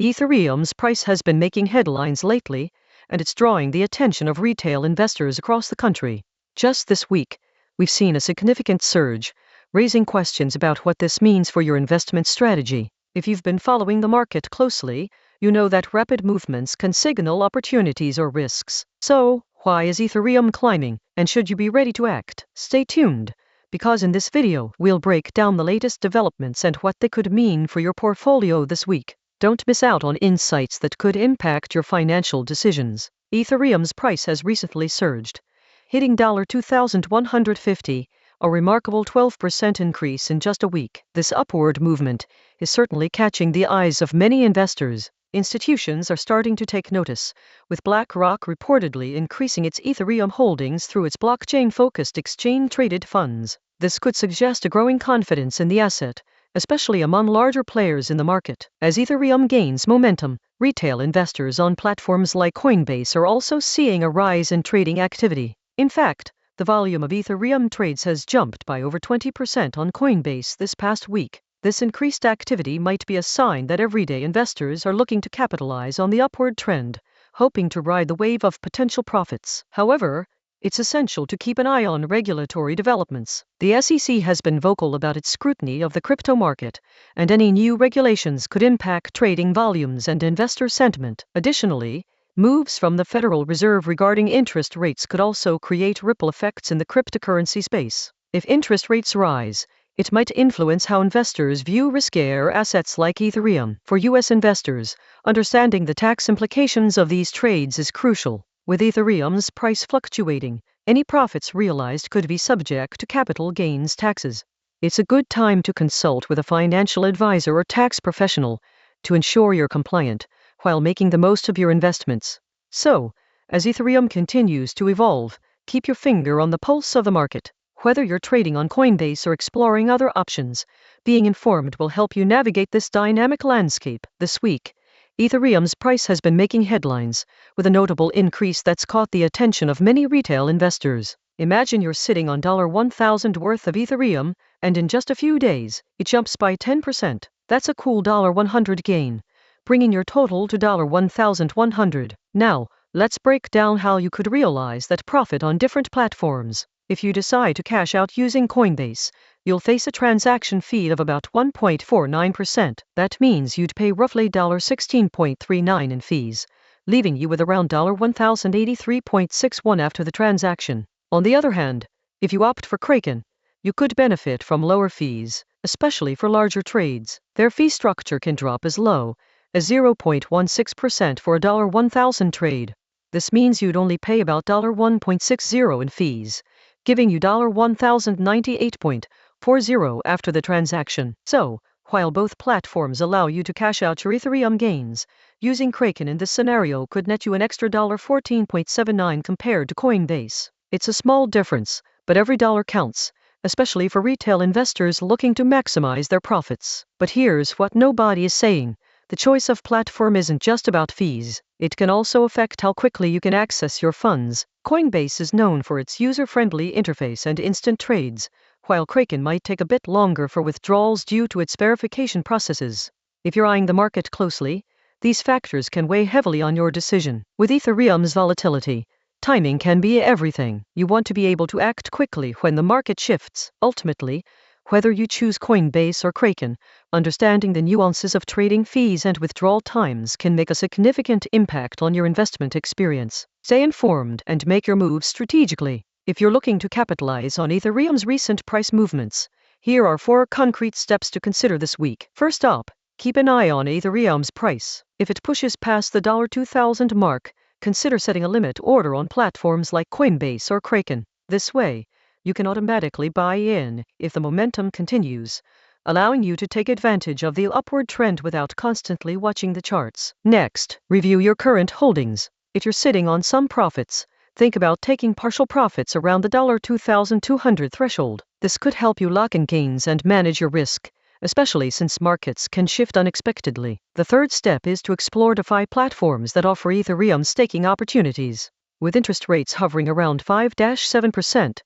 Ethereum's price has been making headlines lately, and it's drawing the attention of retail investors across the country. Just this week, we've seen a significant surge, raising questions about what this means for your investment strategy. If you've been following the market closely, you know that rapid movements can signal opportunities or risks. So, why is Ethereum climbing, and should you be ready to act? Stay tuned, because in this video, we'll break down the latest developments and what they could mean for your portfolio this week. Don't miss out on insights that could impact your financial decisions. Ethereum's price has recently surged, hitting $2,150, a remarkable 12% increase in just a week. This upward movement is certainly catching the eyes of many investors. Institutions are starting to take notice, with BlackRock reportedly increasing its Ethereum holdings through its blockchain-focused exchange-traded funds. This could suggest a growing confidence in the asset, especially among larger players in the market. As Ethereum gains momentum, retail investors on platforms like Coinbase are also seeing a rise in trading activity. In fact, the volume of Ethereum trades has jumped by over 20% on Coinbase this past week. This increased activity might be a sign that everyday investors are looking to capitalize on the upward trend, hoping to ride the wave of potential profits. However, it's essential to keep an eye on regulatory developments. The SEC has been vocal about its scrutiny of the crypto market, and any new regulations could impact trading volumes and investor sentiment. Additionally, moves from the Federal Reserve regarding interest rates could also create ripple effects in the cryptocurrency space. If interest rates rise, it might influence how investors view riskier assets like Ethereum. For U.S. investors, understanding the tax implications of these trades is crucial. With Ethereum's price fluctuating, any profits realized could be subject to capital gains taxes. It's a good time to consult with a financial advisor or tax professional to ensure you're compliant while making the most of your investments. So, as Ethereum continues to evolve, keep your finger on the pulse of the market. Whether you're trading on Coinbase or exploring other options, being informed will help you navigate this dynamic landscape. This week, Ethereum's price has been making headlines, with a notable increase that's caught the attention of many retail investors. Imagine you're sitting on $1,000 worth of Ethereum, and in just a few days, it jumps by 10%. That's a cool $100 gain, bringing your total to $1,100. Now, let's break down how you could realize that profit on different platforms. If you decide to cash out using Coinbase, you'll face a transaction fee of about 1.49%. That means you'd pay roughly $16.39 in fees, leaving you with around $1,083.61 after the transaction. On the other hand, if you opt for Kraken, you could benefit from lower fees, especially for larger trades. Their fee structure can drop as low as 0.16% for a $1,000 trade. This means you'd only pay about $1.60 in fees, giving you $1,098.40 after the transaction. So, while both platforms allow you to cash out your Ethereum gains, using Kraken in this scenario could net you an extra $14.79 compared to Coinbase. It's a small difference, but every dollar counts, especially for retail investors looking to maximize their profits. But here's what nobody is saying. The choice of platform isn't just about fees. It can also affect how quickly you can access your funds. Coinbase is known for its user-friendly interface and instant trades, while Kraken might take a bit longer for withdrawals due to its verification processes. If you're eyeing the market closely, these factors can weigh heavily on your decision. With Ethereum's volatility, timing can be everything. You want to be able to act quickly when the market shifts. Ultimately, whether you choose Coinbase or Kraken, understanding the nuances of trading fees and withdrawal times can make a significant impact on your investment experience. Stay informed and make your moves strategically. If you're looking to capitalize on Ethereum's recent price movements, here are 4 concrete steps to consider this week. First up, keep an eye on Ethereum's price. If it pushes past the $2,000 mark, consider setting a limit order on platforms like Coinbase or Kraken. This way, you can automatically buy in if the momentum continues, allowing you to take advantage of the upward trend without constantly watching the charts. Next, review your current holdings. If you're sitting on some profits, think about taking partial profits around the $2,200 threshold. This could help you lock in gains and manage your risk, especially since markets can shift unexpectedly. The third step is to explore DeFi platforms that offer Ethereum staking opportunities. With interest rates hovering around 5-7%,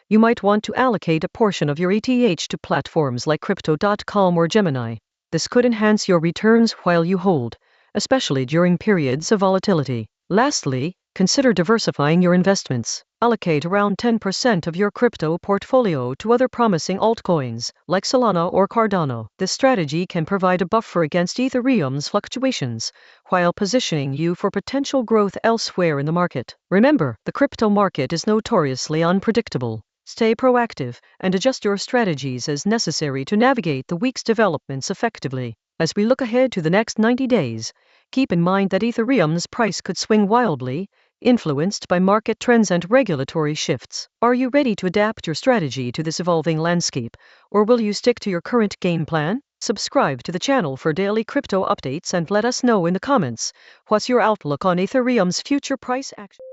you might want to allocate a portion of your ETH to platforms like crypto.com or Gemini. This could enhance your returns while you hold, especially during periods of volatility. Lastly, consider diversifying your investments. Allocate around 10% of your crypto portfolio to other promising altcoins, like Solana or Cardano. This strategy can provide a buffer against Ethereum's fluctuations, while positioning you for potential growth elsewhere in the market. Remember, the crypto market is notoriously unpredictable. Stay proactive and adjust your strategies as necessary to navigate the week's developments effectively. As we look ahead to the next 90 days, keep in mind that Ethereum's price could swing wildly, influenced by market trends and regulatory shifts. Are you ready to adapt your strategy to this evolving landscape, or will you stick to your current game plan? Subscribe to the channel for daily crypto updates and let us know in the comments what's your outlook on Ethereum's future price action.